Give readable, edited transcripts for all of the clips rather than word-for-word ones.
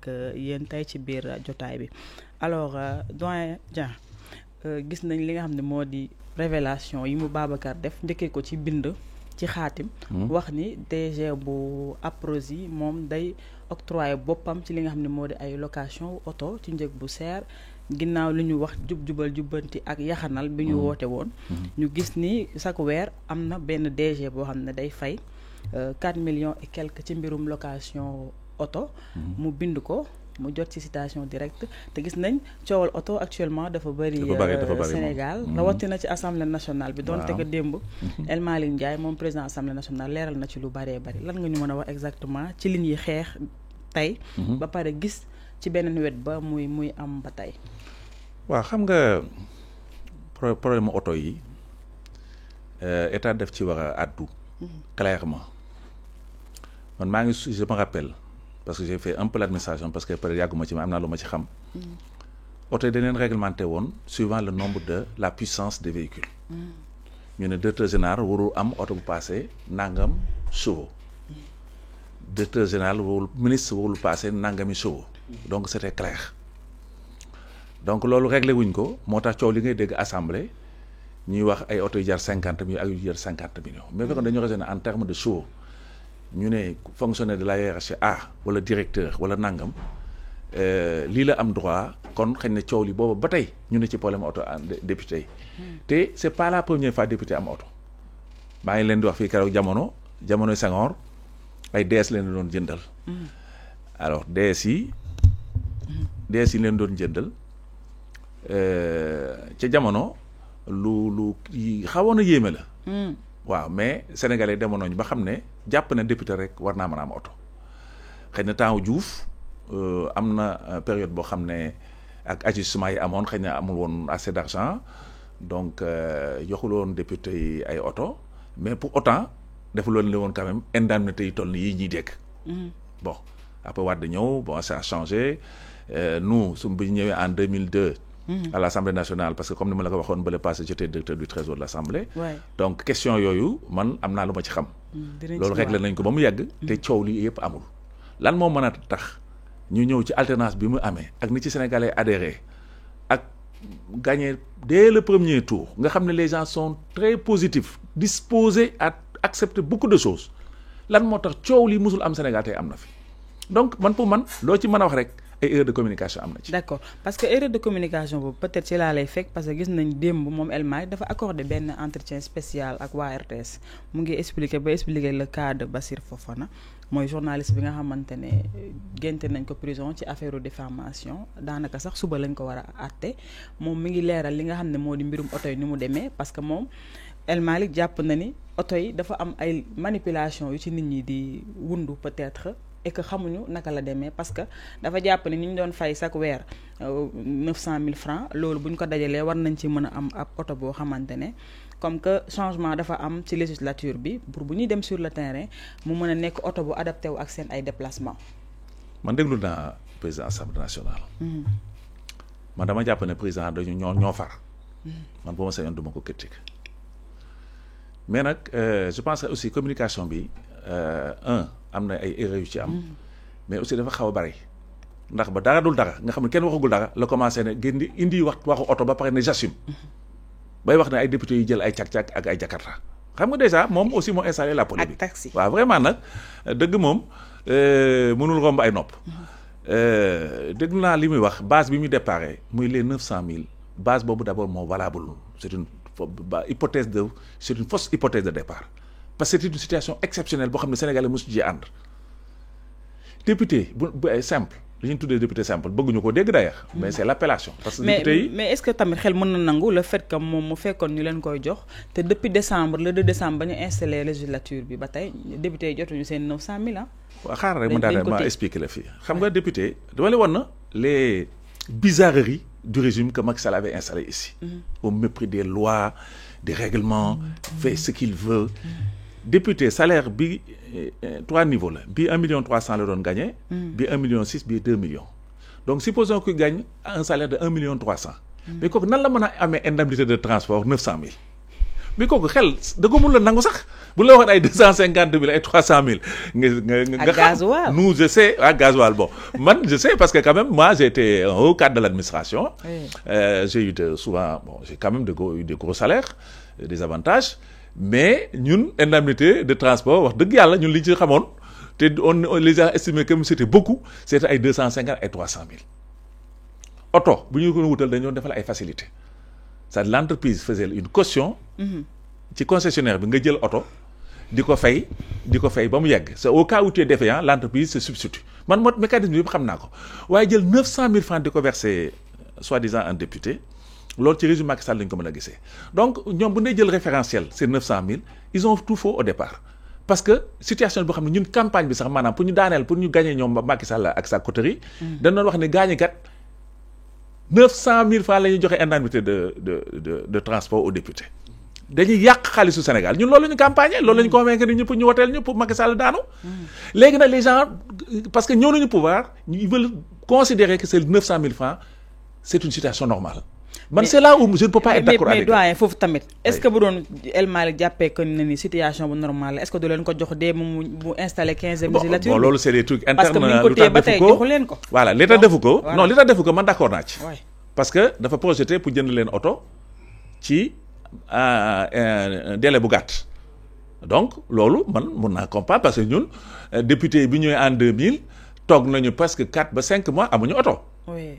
ak yéen tey ci biir jotaay bi alors doyen Dieng gis nañ li nga xam ne moo di révélation yi mu Babacar def njëkkee ko ci bind ci xaatim wax ni DG bu Aprosi moom day octroyer boppam ci li nga xam ne moo di ay location oto ci njëg bu seer ginnaaw li ñu wax jubal jubbanti ak yaxanal bi ñu woote woon ñu gis ni chaque weer am na benn DG boo xam ne day fay 4 millions et quelques ci mbirum location oto mu bind ko mu jot ci citation directe te gis nañ coowal oto actuellement dafa bëri Sénégal rawatina ci assemblée nationale bi doon teg a démb El Malick Ndiaye moom président assemblée nationale leeral na ci lu bëree bëri lan nga ñu mën a wax exactement ci li ñuy xeex tey ba pare gis ci beneen wet ba muy am ba tey waaw xam nga problème oto yi état def ci war a àddu clairement man maa ngi je me rappelle parce que j'ai fait un peu l'administration parce que peut-être yàgguma ci ma am naa lu ma ci xam oto yi dañ leen réglementé woon suivant le nombre de la puissance des véhicules ñu ne directeur général warul am oto bu passé nangam chevaux directeur général warul ministre warul passé nangami chevaux donc c'était clair donc loolu réglé wuñ ko moo tax coow li ngay dégg assemblée ñuy wax ay oto yu jar 50 millions ak yu jar 50 millions mais fekkoon dañu raisonné en termes de chevaux ñu ne fonctionnaire de la hiérarchie A wala directeur wala nangam lii la am droit kon xëy na coow li boobu ba tey ñu ne ci problème oto député yi te c'est pas la première fois député am oto maa ngi leen di wax fii keroog jamonoy Senghor ay DS leen doon jëndal alors DS yi leen doon jëndal ca jamono lu xawoon a yéeme la waaw mais sénégalais demoon nañu ba xam ne jàpp na député rek war naa mën a am oto xëy na temps Diouf am na période boo xam ne ak ajustement yi amoon xëy na amul woon assez d'argent donc joxul woon député yi ay oto mais pour autant defuloon la woon quand même indemnité yi toll ni yii ñuy dégg bon après Wade ñëw bon ça a changé nous su bu ñu ñëwee en 2002 à l'Assemblée nationale parce que comme ni ma la ko waxoon ba le passé j'étais directeur du trésor de l'Assemblée donc question yooyu man am naa lu ma ci xam loolu réglé nañ ko ba mu yàgg te coow li yëpp amul lan moo mën a tax ñu ñëw ci alternance bi mu amee ak ni ci sénégalais adhéré ak gagné dès le premier tour nga xam ne les gens sont très positifs disposés à accepter beaucoup de choses lan moo tax coow li musul am Sénégal tey am na fi donc man pour man loo ci mën a wax rek ay erreur de communication am na ci. d'accord parce que erreur de communication boobu peut-être ci laa lay fekk parce que gis nañ démb moom El Malick dafa accordé benn entretien spécial ak waa RTS mu ngi expliquer le cas de Bassirou Fofana mooy journaliste bi nga xamante ne génte nañ ko prison ci affaire diffamation daanaka sax suba lañ ko war a àtte moom mi ngi leeral li nga xam ne moo di mbirum oto yi ni mu demee parce que moom El Malick jàpp na ni oto yi dafa am ay manipulation yu ci nit ñi di wundu peut-être. et que xamuñu naka la demee parce que dafa jàpp ne ni ñu doon fay chaque weer 900 000 francs loolu bu ñu ko dajalee war nañ ci mën a am ab oto boo xamante ne comme que changement dafa am ci législature bi pour bu ñuy dem sur le terrain mu mën a nekk oto bu adapté wu ak seen ay déplacement man déglu naa président assemblée nationale man dama jàpp ne président dañu ñoo far man bu ma sañoon du ma ko critique mais nag je pense que aussi communication bi am na ay erreurs yu ci am mais aussi dafa xaw a bari ndax ba dara dul dara nga xam ne kenn waxagul dara la commencé ne gën di indi waxu oto ba pare ne j'assume bay wax ne ay députés yi jël ay cak-cak ak ay jakarta xam nga déjà moom aussi moo installé la polémique ak taxi waaw vraiment nag dëgg moom mënul romb ay nopp dëgg naa li muy wax base bi muy déparé muy les 900 000 base boobu d'abord moo valable c'est une fausse hypothèse de départ parce que c'est une situation exceptionnelle boo xam ne Sénégalais mosu ci ànd député bu simple li ñu tuddee député simple bëgguñu ko dégg d'ailleurs mais c'est l'appellation parce que député yi mais est-ce que tamit xel mën na nangu le fait que moom mu fekkoon ñu leen koy jox te depuis décembre le 2 décembre ba ñu installé législature bi ba tey député yi jotuñu seen 900 000 ah. waaw xaaral rek mu daal ma expliquer la fii xam nga député dama la woon na les bizarreries du régime que Macky Sall avait installé ici au mépris des lois des règlements fait ce qu'il veut député salaire bi 3 niveaux la bii 1,3 million la doon gagné bii 1,6 million bii 2 millions donc supposons qu'il gagne un salaire de 1,3 million mais kooku nan la mën a amee indemnité de transport 900 000 mais kooku xel da ko mun la nangu sax bu la waxoon ay 250 000 ay 300 000 nga xam nous je sais à gasoil bon man je sais parce que quand même moi j'ai été un haut cadre de l'administration. Oui. J'ai eu souvent bon j'ai quand même eu des gros salaires des avantages mais ñun indemnité de transport wax dëgg yàlla ñun li ci xamoon te on les a estimé comme c'était beaucoup c'était ay 250 ay 300 000 oto bu ñu ko wutal dañoo defal ay facilités c'est-à-dire l'entreprise faisait une caution ci concessionnaire bi nga jël oto di ko fay ba mu yegg c'est au cas où tu es défaillant l'entreprise se substitue man moo mécanisme bi yëpp xam naa ko waaye jël 900 000 francs di ko verser soi-disant un député loolu ci régime Macky Sall lañ ko mën a gisee donc ñoom bu ñu jël référentiel c'est 900 000 ils ont tout faux au départ parce que situation boo xam ne ñun campagne bi sax maanaam pour ñu daaneel pour ñu gagner ñoom Macky Sall ak sa coterie dañ doon wax ne gagné kat 900 000 francs la ñuy joxe indemnité de transport aux députés dañuy yàq xaalisu Sénégal ñun loolu la ñu campagne loolu la ñu convaincre ni ñëpp ñu woteel ñu pour Macky Sall daanu. léegi nag les gens parce que ñëw nañu pouvoir ils veulent considérer que c'est 900 000 francs c'est une situation normale. man c'est là où je ne peux pas être d'accord avec. mais doyen foofu tamit est-ce que bu doon El Malick jàppee que ne ni situation bu normale est-ce que du leen ko jox dee mu installé 15e législature. bon loolu c'est des trucs internes. parce que mu ngi ko téye ba tey joxu leen ko. voilà l'état defu ko. non l'état defu ko man d'accord naa ci. parce que dafa projeté pour jënd leen oto ci délai bu gàtt donc loolu man mun naa comprendre parce que ñun député bi ñëwee en 2000 toog nañu presque 4 ba 5 mois amuñu oto. oui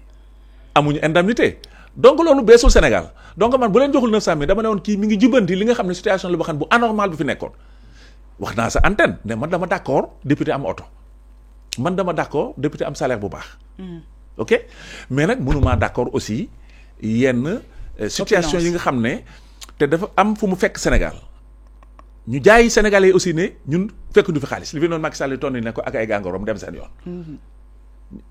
amuñu indemnité. donc loolu beesul Sénégal donc man bu leen joxul 900 000 dama ne woon kii mi ngi jubanti li nga xam ne situation la boo xam ne bu anormal bu fi nekkoon wax naa sa antenne ne man dama d'accord député am oto man dama d'accord député am salaire bu baax. ok mais nag mënumaa d'accord aussi yenn situation yi nga xam ne te dafa am fu mu fekk Sénégal ñu jaay Sénégalais aussi ne ñun fekk du fi xaalis li fi noonu Macky Sall yi tonni ne ko ak ay gàngooram dem seen yoon.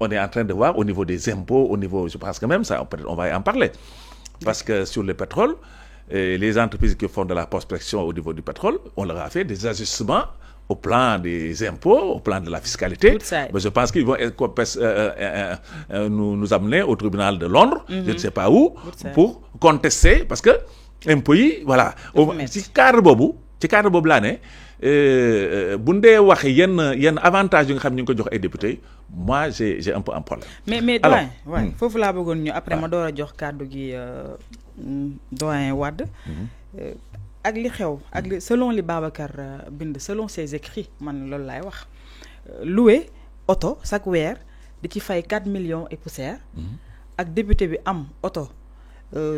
On est en train de voir au niveau des impôts, au niveau, je pense que même ça, peut-être on va en parler. Parce que sur le pétrole, les entreprises qui font de la prospection au niveau du pétrole, on leur a fait des ajustements au plan des impôts, au plan de la fiscalité. Mais je pense qu'ils vont nous amener au tribunal de Londres, je ne sais pas où, pour contester, parce que impôts, voilà. Si cadre bobu laa ne bu ndee wax yenn avantage yi nga xam ne ñu ngi ko jox ay députés moi j'ai un peu un problème. mais doyen waaw foofu laa bëggoon ñu après ma door a jox kàddu gi doyen Wade. ak li xew ak li selon li Babacar bind selon ses écrits man loolu laay wax loué oto chaque weer di ci fay 4 millions et poussière. ak député bi am oto.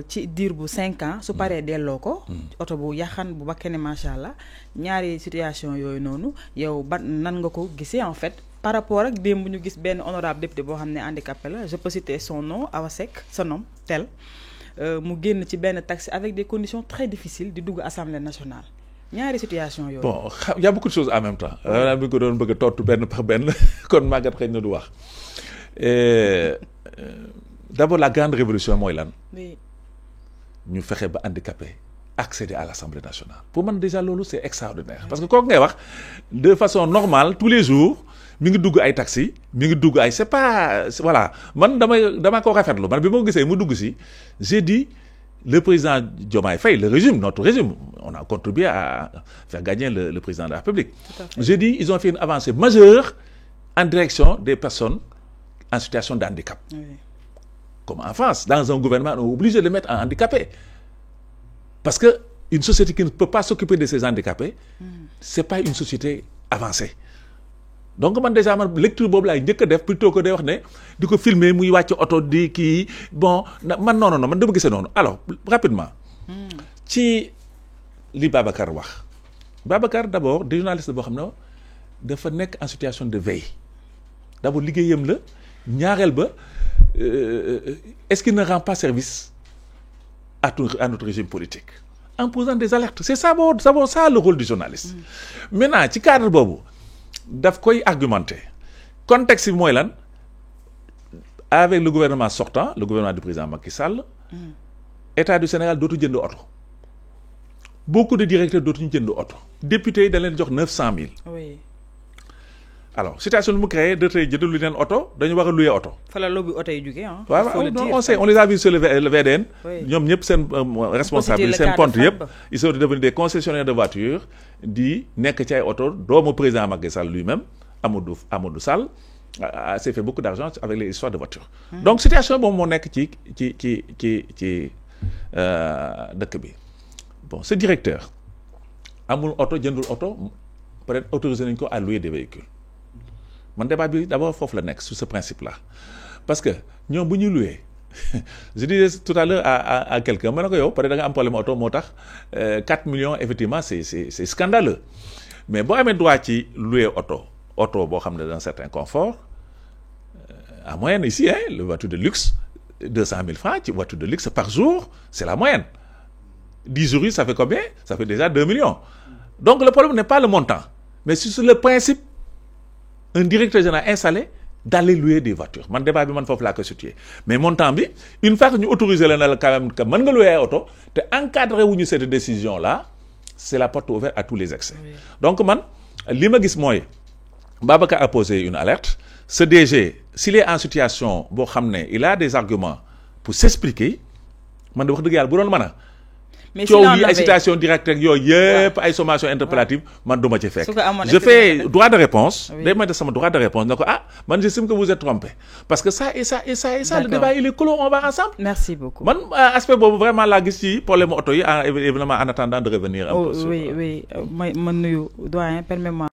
ci diir bu 5 ans su paree delloo ko. oto bu yaxan bu bakkene macha allah ñaari situation yooyu noonu yow ban nan nga ko gisee en fait par rapport ak démb ñu gis benn honorable député boo xam ne handicapé la je peux citer son nom Awa Seck son nom tel mu génn ci benn taxi avec des conditions très difficiles di dugg assemblée nationale ñaari situation yooyu. bon y a beaucoup de choses en même temps. waaw bi ko doon bëgg a tontu benn par benn kon Maguette xëy na du wax. D'abord la grande révolution mooy lan. oui. ñu fexe ba handicapé accéder à l'Assemblée nationale pour man déjà loolu c'est extraordinaire parce que kooku ngay wax de façon normale tous les jours mi ngi dugg ay taxi mi ngi dugg ay c'est pas voilà man dama ko rafetlu man bi ma gisee mu dugg si j'ai dit le président Diomaye Faye le régime notre régime on a contribué à faire gagner le président de la République. J'ai dit ils ont fait une avancée majeure en direction des personnes en situation de handicap. Oui. Comme en France, dans un gouvernement, on est obligé de les mettre en handicapés. Parce que une société qui ne peut pas s'occuper de ses handicapés, c'est pas une société avancée. Donc man déjà man lecture boobu laay njëkk a def plutôt que day wax ne di ko filmer muy wàcc oto di kii bon man non man dama gisee noonu alors rapidement. ci li Babacar wax. Babacar d'abord des journalistes boo xam ne dafa nekk en situation de veille d'abord liggéeyam la ñaareel ba. Est-ce qu'il ne rend pas service à notre régime politique en posant des alertes c'est ça le rôle du journaliste. Maintenant ci cadre boobu daf koy argumenter contexte bi mooy lan avec le gouvernement sortant le gouvernement du président Macky Sall. État du Sénégal dootu jënd oto beaucoup de directeurs dootuñu jënd oto députés yi da leen jox 900 000. oui. alors situation bi mu créé directeur yi jënd lu leen oto dañu war a louer oto. fa la lobby oto yi jógee ah. waaw on sait on les a vus sur le VDN. ñoom ñëpp seen responsable seen compte yëpp. ils sont devenus des concessionnaires de voitures di nekk ci ay oto doomu président Macky Sall lui-même Amadou Sall s'est fait beaucoup d'argent avec les histoires de voitures. donc situation boobu moo nekk ci dëkk bi bon ce directeur amul oto jëndul oto peut-être autorisé nañu ko à louer des véhicules. man débat bi d'abord foofu la nekk sur ce principe là parce que ñoom bu ñu loué je disais tout à l'heure à quelqu'un ma ne ko yow peut-être da nga am problème oto moo tax 4 millions effectivement c'est scandaleux mais boo amee droit ci louer oto boo xam ne d'un certain confort en moyenne ici hein le voiture de luxe 200 000 francs ci voiture de luxe par jour c'est la moyenne 10 jours ça fait combien? Ça fait déjà 2 millions donc le problème n'est pas le montant mais sur le principe un directeur général installé d'aller louer des voitures man débat bi man foofu laa ko situé mais montant bi une fois que ñu autorisé la na la quand même que mën nga louer ay oto te encadré wuñu cette décision là c'est la porte ouverte à tous les excès. Oui. Donc man li ma gis mooy Babacar a posé une alerte ce DG s'il est en situation boo xam ne il a des arguments pour s'expliquer man de wax dëgg yàlla bu doon mën a mais coow yi ay citation directe ak yooyu yëpp ay sommation interpellative man duma ci fekk je fais droit de réponse day may def sama droit de réponse ne ko man j'estime que vous êtes trompé parce que ça et ça et ça et ça le débat il est clos on va ensemble. Merci beaucoup man aspect boobu vraiment laa gis ci problème oto yi évidemment en attendant de revenir un peu sur oui ma nuyu doyen permets-moi